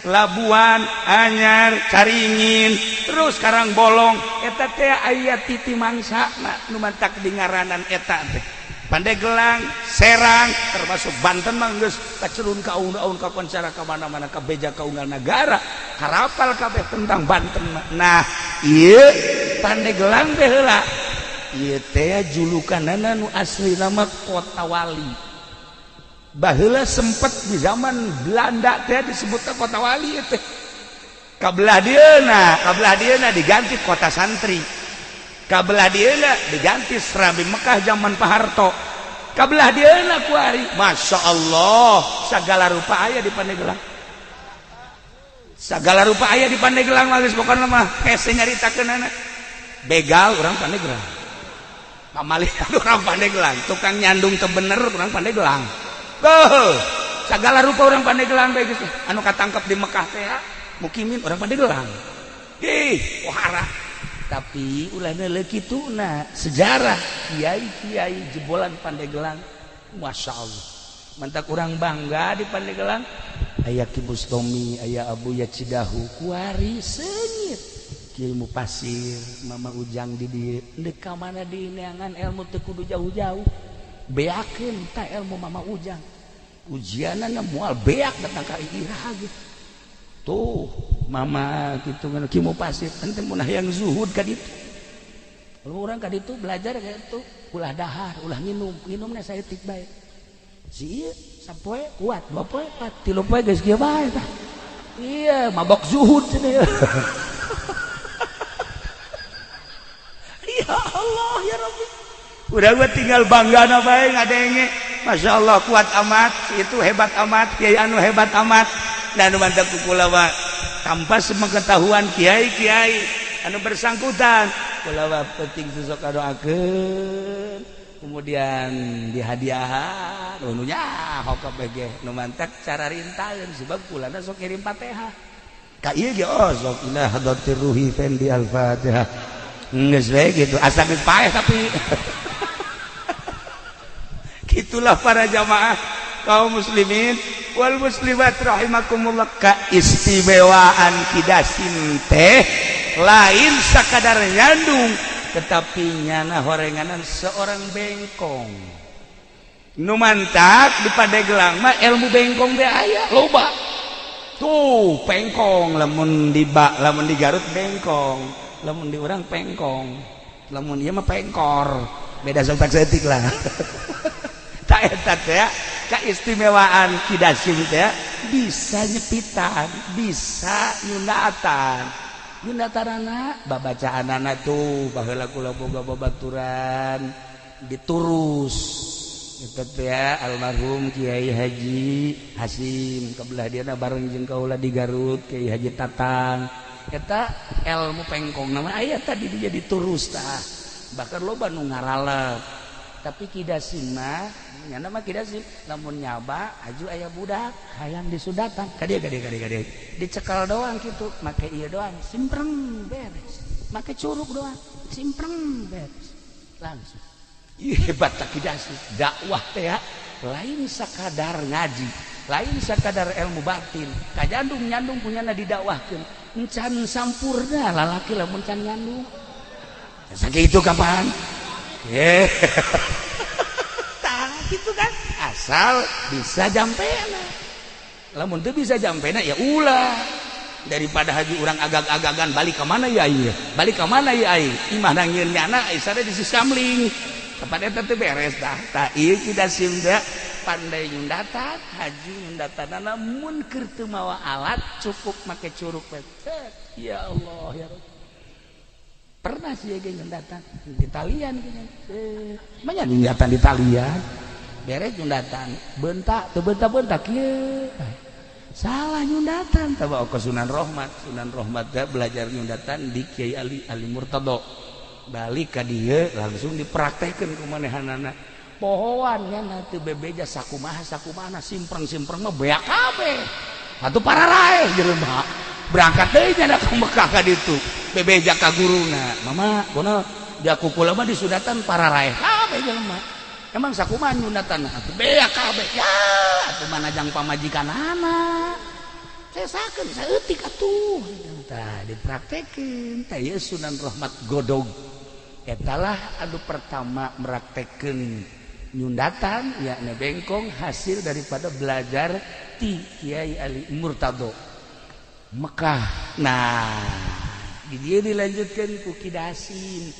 Labuan Anyar Caringin terus sekarang bolong eta teh aya titi mangsana nu mantak di ngaranan eta teh Pandeglang Serang termasuk Banten mah geus kacerun ka aun-aun ka koncara ka mana-mana ka beja ka unggal negara harapal kabeh tentang Banten mah. Nah ieu Pandeglang teh heula ieu teh julukanana nu asli nama Kota Wali. Baheula sempet di zaman Belanda teh disebutna Kota Wali teh. Kabelah dieuna diganti Kota Santri. Kabelah dieuna diganti Serabi Mekah zaman Pak Harto. Kabelah dieuna kuari. Masya Allah, segala rupa aya di Pandeglang. Segala rupa aya di Pandeglang geus pokona mah hese nyaritakeunana. Begal urang Pandeglang. Pamalih urang Pandeglang, tukang nyandung teu bener urang Pandeglang. Segala rupa orang Pandeglang bae geus anu katangkep di Mekah teh mukimin orang Pandeglang. Wahara. Tapi ulahna leuh kituna sejarah kiai-kiai jebolan Pandeglang. Masya Allah. Mantak urang bangga di Pandeglang. Aya Ki Bustomi, aya Abuya Cidahu, kuari senyit. Kiai Mupasir, Mama Ujang di dieu. Deuk ka mana di neangan ilmu teu kudu jauh-jauh. Beakeun ta ilmu Mama Ujang ujianana moal beak datang ka irah gitu tuh Mama gitu kan Ki Mupasir ente mun hayang zuhud ka ditu kalau urang ka ditu belajar ka ditu ulah dahar ulah nginumna saeutik bae si ieu sapoe kuat dua poe pat tilu poe geus kieu bae tah iya mabok zuhud cenah ya Allah ya Rabbi. Udah gue tinggal bangga na bae ngadenge. Masya Allah kuat amat, itu hebat amat, kiai anu hebat amat. Dan mantap kula mah tanpa sepengetahuan kiai-kiai anu bersangkutan. Kula mah penting sok kadoakeun. Kemudian dihadiahan, nu nyaho kabeh nu mantap cara rintaeun sebab kulana sok kirim Fatihah. Ka ieu ge sok ila hadratir ruhi fendi al-Fatihah. Geus we gitu, asa geus paeh tapi itulah para jamaah kaum muslimin wal muslimat rahimakumullah. Keistimewaan kidasin teh lain sakadar nyandung tetapi nyana horenganan seorang bengkong nu mantap di Pandeglang mah ilmu bengkong teh aya loba tuh pengkong lamun di Garut bengkong lamun di urang pengkong lamun ieu mah pengkor beda sok-sok lah. Tak eta teh keistimewaan kidasin teh bisa nyepitan, bisa nyundatanana babacaanana tuh baheula kula boga babaturan diturus eta teh almarhum Kiai Haji Hasim kabelah diana bareng jeung kaula di Garut Kiai Haji Tatang eta ilmu pengkong nama aya tadi dia diturus tah bahkan loba nu ngaralep tapi kidasin mah nyana mah kidasin lamun nyaba aju aya budak hayang disudatan kadia dicekal doang kitu make ieu doang simpreng beres make curug doang simpreng beres langsung hebat tak kidasin dakwah teh lain sakadar ngaji lain sakadar ilmu batin kajandung nyandung punyana didakwahkeun encan sampurna lalaki lamun can nyandung sakitu kapan gitu kan asal bisa jampena lamun teu bisa jampena ya ulah daripada haji urang agag-agagan balik ke mana ya ai imah nangieun nyana isada di sisamling tempat eta teu beres tah ieu kidasim teh pandai nyundatan haji nyundatanana mun keur teu mawa alat cukup make curug bae ya Allah ya Rabbi. Pernah sih ya nyundatan di talian banyak nyundatan di talian beres nyundatan bentak teu bentak kieu salah nyundatan tabawa ke Sunan Rohmat teh belajar nyundatan di Kiai Ali Murtado balik ka dieu langsung dipraktekkeun ku manehanana pohoan nya teu bebeja sakumaha simpreng mah beak kabeh atuh pararae jelema berangkat deui nya ka Mekah ka ditu bebeja ka guruna mama kunaon dia kukula mah disudatan pararae kabeh jelema emang sakumaha nyundatan atuh beak kabeh ya atuh manajang pamajikanana sesakeun saeutik atuh tah dipraktekeun tah ieu Sunan Rahmat Godog etalah anu pertama meraktekeun nyundatan yakni bengkong hasil daripada belajar ti Kiai Ali Murtado Mekah. Nah di dieu dilanjutkeun ku Ki Dasim.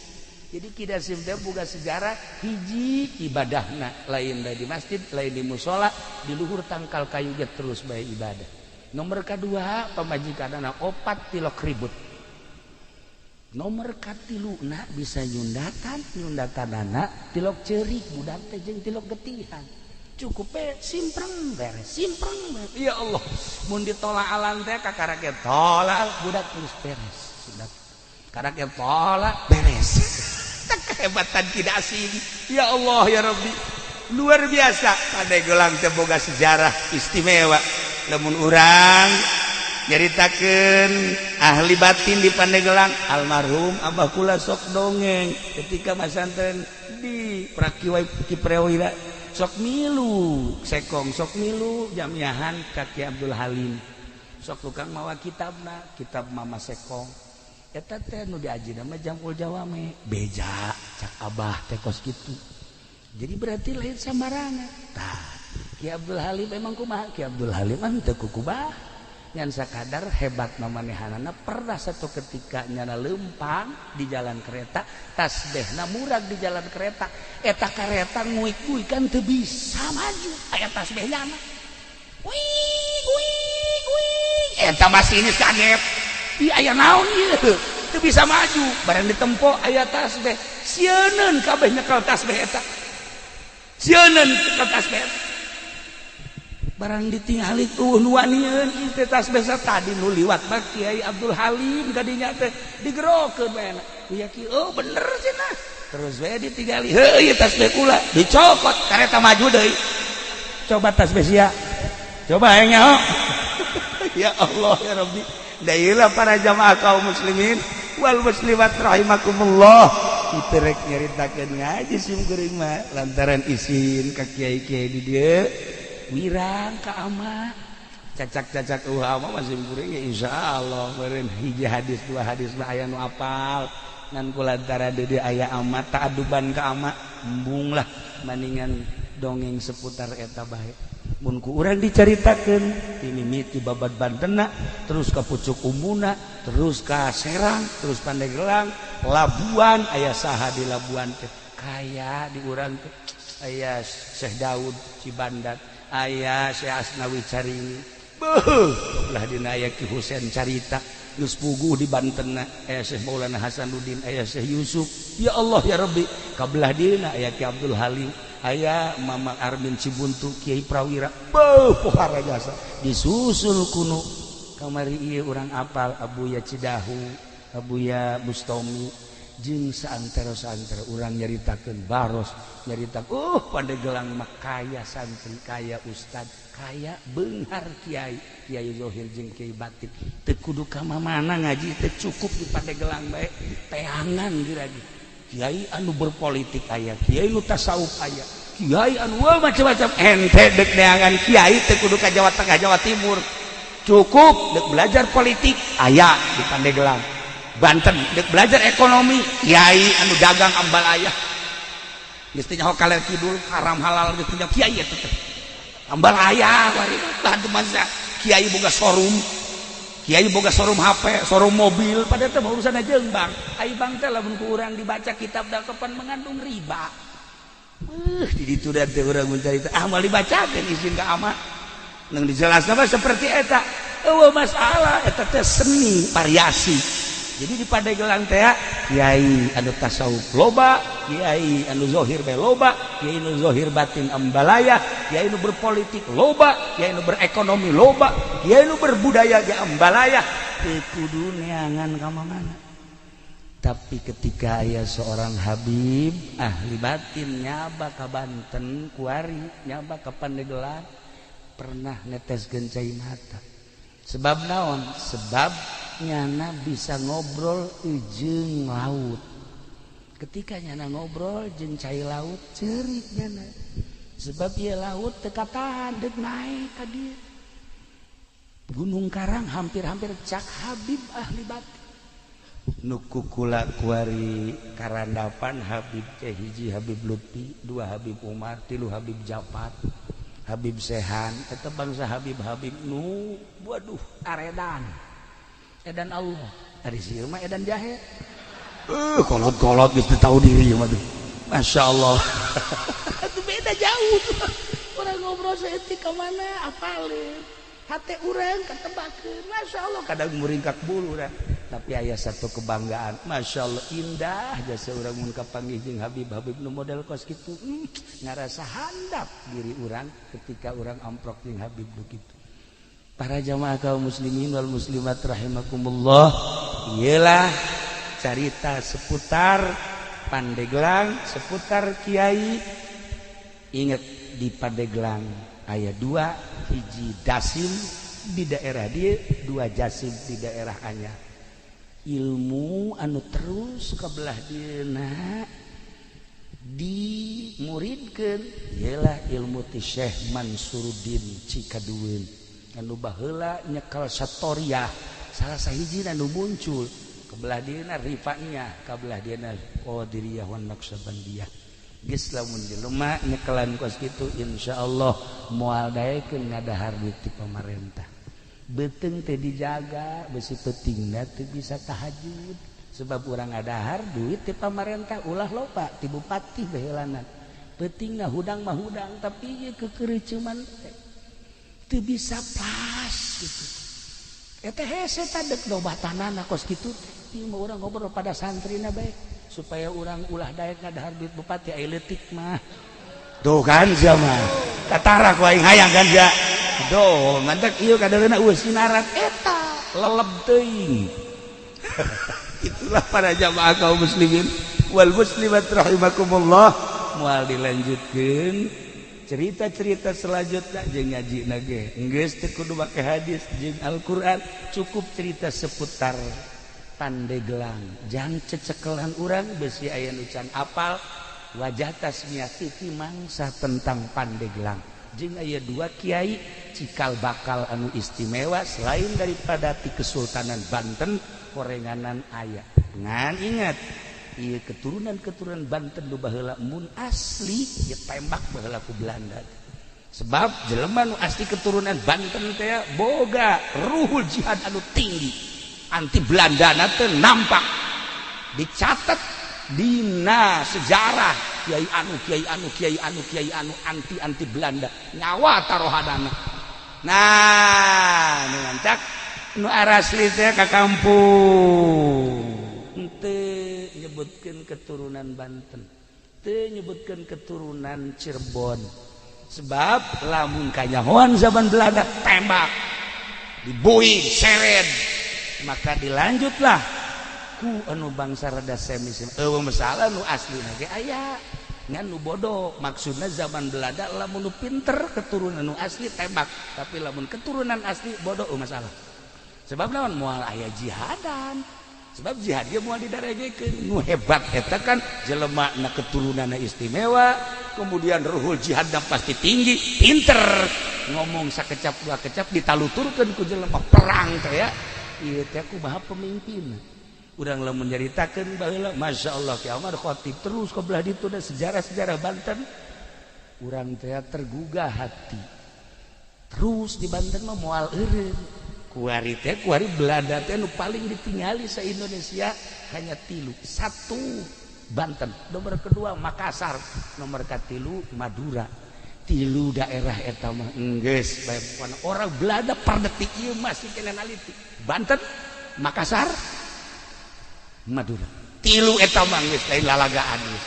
Jadi Ki Dasim teh boga sejarah hiji ibadahna lain di masjid, lain di musola, di luhur tangkal kayu ge terus bae ibadah. Nomor kedua pamajikanana opat tilok ribut. Nomor katiluna bisa nyundatanana tilok ceurik budak teh jeung tilok getihan. Cukup simpreng beres. Ya Allah, mun ditolaalan teh kakaraget tolak budak terus beres. Sudah kakaraget tolak beres. Kehebatan Ki Dasim. Ya Allah ya Rabbi. Luar biasa. Pandeglang teh boga sejarah istimewa. Lamun urang nyaritakeun ahli batin di Pandeglang almarhum Abah kula sok dongeng ketika masanten di Prakiwai Kiprewira sok milu sekong sok milu jamiahan Kaki Abdul Halim sok tukang mawa kitabna kitab Mama Sekong eta teh nu diajina mah Jamul Jawame beja cak Abah teh kos kitu jadi berarti lain sambarangan tah Ki Abdul Halim emang kumaha Ki Abdul Halim mah teu kukubah ngan sakadar hebat mamanehanana pernah satu ketika nyana lempang di jalan kereta tasbehna murag di jalan kereta eta kereta nguik-nguik kan teu bisa maju aya tasbehnya eta masinis kaget ieu aya naon ieu teu bisa maju barang ditempo aya tasbeh sieunun kabeh nyekel tasbeh eta sieunun nyekel tasbeh eta barang ditingali nu wanieun ieu tasbeh tadi nu liwat mah Kiai Abdul Halim kadinya teh digerokeun bae ya ki oh bener cenah terus we ditingali heuh ieu tasbeh kula dicokot kareta maju deui coba tasbeh sia coba aya nyaho ya Allah ya Rabbi da ieu para jamaah kaum muslimin wal muslimat rahimakumullah kitu rek nyaritakeun ngaji sim geuring mah lantaran izin ka kiai-kiai di dieu wirang ka ama cacak-cacak ama masih kuring ya insyaallah meureun hiji hadis dua hadis mah aya nu apal ngan kulantaran deui aya ama taaduban ka ama embung lah maningan dongeng seputar eta bae mun ku urang dicaritakeun ti mimiti babad Bantenna terus ka Pucuk Umbuna terus ka Serang terus Pandeglang Labuan aya saha di Labuan teh kaya di urang teh aya Syekh Daud Cibandat aya Syekh Asnawi Caringi beuh belah dina aya Ki Husein carita geus puguh di Banten aya Syekh Maulana Hasanuddin aya Syekh Yusuf ya Allah ya Rabbi kabelah dina aya Ki Abdul Halim aya Mama Armin Cibuntu Kiai Prawira beuh pohara jasa disusul kuno kamari ieu urang apal Abuya Cidahu Abuya Bustomi jeung saantero-saantero urang nyaritakeun baros nyaritakeun Pandeglang mah kaya santri kaya ustad kaya beunghar kiai Kiai Zohir jeung Kiai Batin teu kudu ka mamana ngaji teh cukup di Pandeglang bae teangan diragi kiai anu berpolitik aya kiai nu tasawuf aya kiai anu macam-macam ente dek neangan kiai teu kudu ka Jawa Tengah Jawa Timur cukup dek belajar politik aya di Pandeglang Banten dek belajar ekonomi kiai anu dagang ambal ayah geus teh nyaho kaler kidul haram halal geus teh kiai eta teh ambal ayah wari tah masa kiai boga showroom kiai boga showroom HP showroom mobil pada teh urusanna jeung bang ai bang teh lamun ku urang dibaca kitab dakepan mengandung riba di ditu da teh urang mun carita moal dibacakeun izin ka ama nang dijelasna mah seperti eta eueuh masalah eta teh seni variasi. Jadi di Pandeglang teh kiai anu tasawuf loba, kiai anu zohir bae loba, kiai anu zohir batin ambalaya, kiai anu berpolitik loba, kiai anu berekonomi loba, kiai anu berbudaya ge ambalaya. Teu kudu neangan ka mana. Tapi ketika aya seorang Habib ahli batin nyaba ka Banten kuari, nyaba ka Pandeglang pernah neteskeun cai mata. Sebab naon? Sebab nyana bisa ngobrol jeung laut ketika nyana ngobrol jeung cai laut ceurik nyana sebab ieu laut teu katahan deuk naik ka dieu Gunung Karang hampir-hampir cak Habib ahli batik.
Nuku kula kuari karandapan Habib hiji Habib Lutfi, 2 Habib Umar, 3 Habib Japat, Habib Sehan, eta bangsa Habib-habib nu waduh
Aredan. Edan Allah. Ari sieu mah edan jahe.
Kolot-kolot geus tahu diri mah tuh. Masyaallah.
Itu beda jauh tuh. Orang ngobrol saeutik ka mana apalin. Hate urang katebakeun. Masyaallah kadang muringkak bulu urang. Tapi aya satu kebanggaan. Masyaallah indah jasa urang mun kapanggih jeung Habib-habib nu model kos kitu. Ngarasa handap diri urang ketika urang amprok jeung Habib begitu. Para jamaah kaum muslimin wal muslimat rahimakumullah, ialah cerita seputar Pandeglang, seputar Kiai. Ingat di Pandeglang aya 2 hiji Dasim di daerah dia, 2 Jasim di daerah anyar. Ilmu anu terus kebelah dieuna dimuridkeun ialah ilmu ti Syekh Mansuruddin Cikadueun anu baheula nyekel satoriah salah sahiji anu muncul kebelah dieuna Rifaniyah kabelah dieuna Qadiriyah wan Naqsabandiyah. Geus lamun jelema nyekelan kos kitu insyaallah moal daekeun ngadahar duit ti pamarentah. Beteng teh dijaga besi pentingna teu bisa tahajud sebab urang ngadahar duit ti pamarentah ulah loba ti bupati baheulanan. Pentingna hudang mah hudang tapi ieu kekereuceuman teu bisa pas gitu. Eta hese tadek dobatanana kos kitu ieu mah urang ngobrol pada santrina bae supaya urang ulah daek ngadahar duit bupati aya leutik mah.
Tuh kan sama katara ku aing hayang kan ja. Doh ngantek ieu kadaleuna eueuh sinaran eta leleb teuing. Itulah para jamaah kaum muslimin wal muslimat rahimakumullah. Moal dilanjutkeun cerita-cerita selanjutnya jeung ngajina ge. Geus teu kudu make hadis jeung Al-Qur'an, cukup cerita seputar Pandeglang. Jang cecekelan urang besi aya nu can apal wajah tasmiyati ti mangsa tentang Pandeglang. Jeung aya 2 kiai cikal bakal anu istimewa selain daripada ti Kesultanan Banten korenganan aya. Ngan ingat ieu keturunan-keturunan Banten nu baheula mun asli ieu tembak baheula ku Belanda. Sebab jelema nu asli keturunan Banten teh boga ruhul jihad anu tinggi. Anti Belandana teh nampak dicatat dina sejarah kiai anu anti Belanda nyawa taruhanana. Nah nu ngancak nu arasli teh ka kampung teu nyebutkeun keturunan Banten, teu nyebutkeun keturunan Cirebon. Sebab lamun kanyahoan zaman Belanda tembak dibuing seret maka dilanjutlah ku anu bangsa rada semis masalah nu aslina ge aya ngan nu bodoh. Maksudna zaman Belanda lamun nu pinter keturunan nu asli tembak, tapi lamun keturunan asli bodoh masalah. Sebab naon moal aya jihadan. Sebab jihad ge moal didaregekeun. Nu hebat eta kan jelema na keturunanna istimewa, kemudian ruhul jihadna pasti tinggi, pinter. Ngomong sakecap dua kecap ditaluturkeun ku jelema perang teh ya. Ieu teh kumaha pemimpin. Urang lamun nyaritakeun baheula masyaallah Ki Amar Khatib terus ka belah ditu da sejarah-sejarah Banten. Urang teh tergugah hati. Terus di Banten mah moal eureun. Kuari Belanda teh nu paling ditingali sa Indonesia hanya 3. 1 Banten, nomor kedua Makassar, nomor katilu Madura. 3 daerah eta mah geus bae orang Belanda per detik ieu masih kena naliti. Banten, Makassar, Madura. 3 eta mah geus lain lalagaan geus.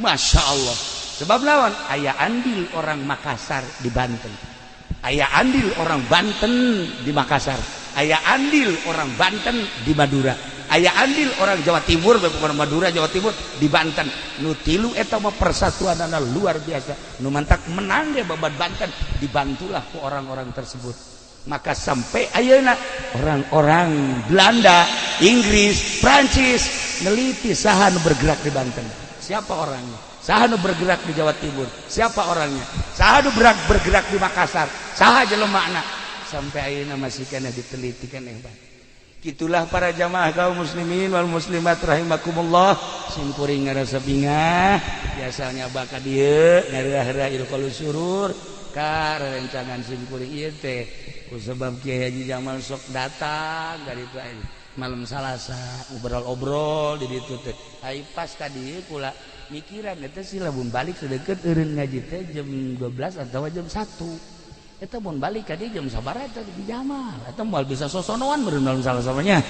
Masyaallah. Sebab lawan aya andil orang Makassar di Banten. Aya andil orang Banten di Makassar, aya andil orang Banten di Madura, aya andil orang Jawa Timur bukan Madura Jawa Timur di Banten. Nu 3 eta mah persatuanana luar biasa. Nu mantak menang ge babat Banten dibantulah ku orang-orang tersebut. Maka sampai ayeuna orang-orang Belanda, Inggris, Prancis neliti saha nu bergerak di Banten. Siapa orangnya? Saha nu bergerak di Jawa Timur? Siapa orangnya? Saha nu bergerak di Makassar? Saha jelemana?
sampai ayeuna masih kena diteliti keneh bae. Itulah para jamaah kaum muslimin wal muslimat rahimakumullah, simkuring ngarasa bingah biasanya baka dieu ngareurah ilqaul surur ka rencangan simkuring ieu teh kusebab Kiai Haji Jamal sok datang dari itu malam Salasa obrol-obrol di ditu teh ai pas ka dieu kula mikiran eta si lamun balik sedeket eureun ngaji teh jam 12 atau jam 1. Eta mun balik ka dieu jam sabaraha eta di Jamal eta moal bisa sosonoan meureun malam Salasanya.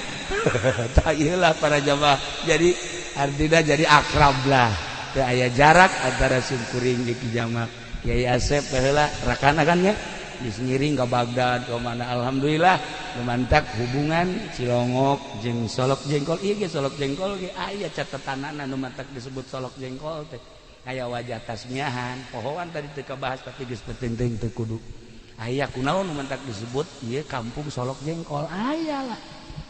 Tah ieu lah para jamaah jadi artinya jadi akrab lah teu aya jarak antara simkuring jeung Ki Jamal. Kiai Asep baheula rakana kan nya geus ngiring ka Baghdad ka mana alhamdulillah lumantak hubungan Cilongok jeung Solok Jengkol. Ieu ge Solok Jengkol ge aya catatanana nu mantak disebut Solok Jengkol teh aya wajah tasmiahan pohoan tadi teu kabahas tapi geus penting teu kudu aya kunaon nu mantak disebut ieu kampung Solok Jengkol aya lah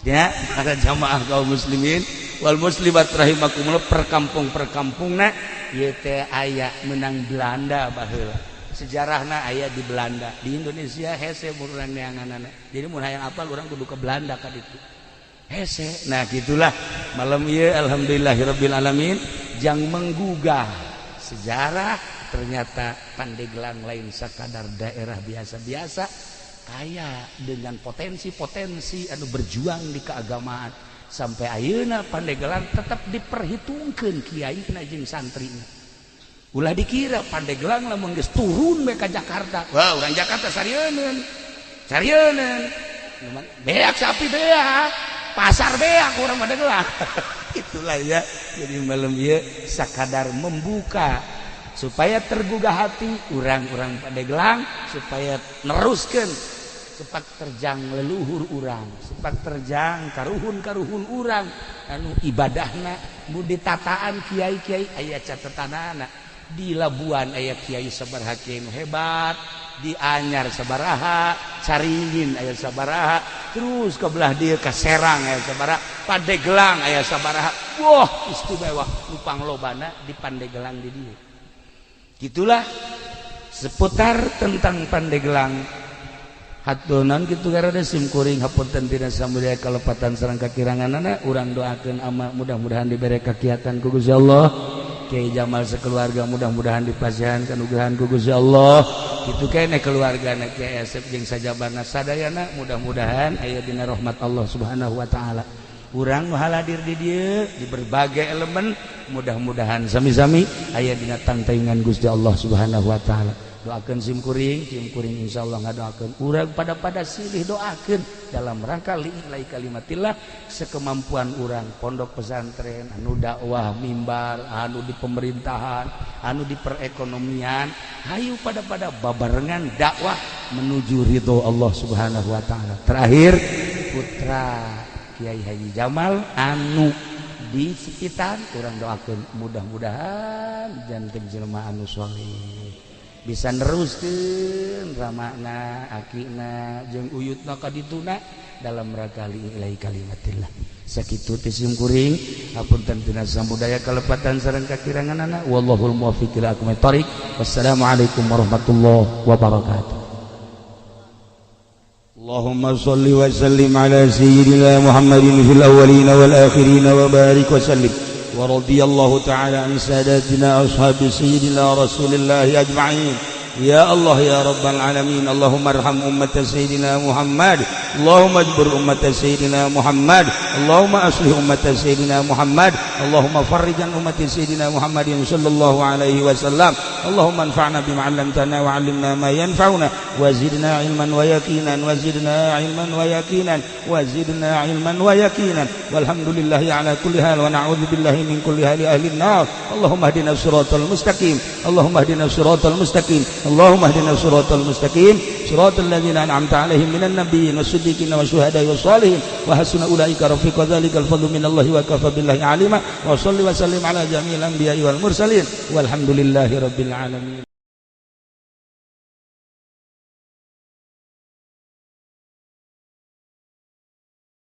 ya para jamaah kaum muslimin wal muslimat rahimakumullah perkampung-perkampungna ieu teh aya menang Belanda baheula sejarahna aya di Belanda di Indonesia hese urang neanganana jadi mun hayang apal urang kudu ke Belanda ka ditu hese. Nah gitulah malam ieu alhamdulillahirabbil alamin jang menggugah sejarah ternyata Pandeglang lain sakadar daerah biasa-biasa kaya dengan potensi-potensi anu berjuang di keagamaan sampai ayeuna Pandeglang tetap diperhitungkeun kiaina jeung santrina. Ulah dikira Pandeglang lamun geus turun we ka Jakarta. Wah, urang Jakarta sarieun. Beak sapi beak, pasar beak urang Pandeglang. Itulah ya. Jadi malam ieu sakadar membuka supaya tergugah hati urang-urang Pandeglang supaya neruskeun sepak terjang leluhur urang, sepak terjang karuhun-karuhun urang anu ibadahna mun ditataan kiai-kiai aya catatanana. Di Labuan aya kiai sabaraha kiai nu hebat, di Anyar sabaraha, Caringin aya sabaraha, terus ke belah dieu ka Serang aya sabaraha, Pandeglang aya sabaraha. Wah, istimewa nu panglobana di Pandeglang di dieu. Gitulah seputar tentang Pandeglang. Hatunan kitu garada simkuring hapunten tina samudaya kalepatan sareng kakiranganana urang doakeun ama mudah-mudahan dibere kakiatan ku Gusti Allah. Kiai Jamal sekeluarga mudah-mudahan dipasihan kanugrahan ku Gusti Allah. Kitu keneh keluargana Kiai Asep jeung sajabana sadayana mudah-mudahan aya dina rahmat Allah Subhanahu wa taala. Urang nu haladir di dieu di berbagai elemen mudah-mudahan sami-sami aya dina tantaingan Gusti Allah Subhanahu wa taala. Doakeun simkuring insyaallah ngadoakeun urang pada silih doakeun dalam rangka lillahi kalimatillah sekemampuan urang pondok pesantren anu dakwah mimbar anu di pemerintahan anu di perekonomian hayu pada babarengan dakwah menuju ridho Allah Subhanahu wa taala. Terakhir putra Kiai Haji Jamal anu di sekitar urang doakeun mudah-mudahan janten jelema anu saleh bisa neruskeun ramana akina jeung uyutna ka dituna dalam rangka lillahi kalimatillah. Sakitu teh simkuring hapunten tina samudaya kalepatan sareng kakiranganana wallahul muwaffiq ila aqwamit thoriq. Wassalamualaikum warahmatullahi wabarakatuh. Allahumma shalli wa sallim ala sayyidina Muhammadin fil awwalin wal akhirin wa barik wa sallim. ورضي الله تعالى عن ساداتنا أصحاب سيدنا رسول الله أجمعين. يا الله يا رب العالمين اللهم ارحم أمة سيدنا محمد اللهم اجبر أمة سيدنا محمد اللهم أصلح أمة سيدنا محمد اللهم فرج عن أمة سيدنا محمد صلى الله عليه وسلم. اللهم انفعنا بما علمتنا وعلمنا ما ينفعنا وزدنا علما ويقينا وزدنا علما ويقينا وزدنا علما ويقينا والحمد لله على كل حال ونعوذ بالله من كل حال أهل النار. اللهم اهدنا الصراط المستقيم اللهم اهدنا الصراط المستقيم اللهم اهدنا الصراط المستقيم صراط الذين أنعمت عليهم من النبيين والصديقين والشهداء والصالحين وحسن أولئك رفيقا ذلك الفضل من الله وكفى بالله عليما. وصلي وسلم على جميع الأنبياء والمرسلين والحمد لله رب العالمين.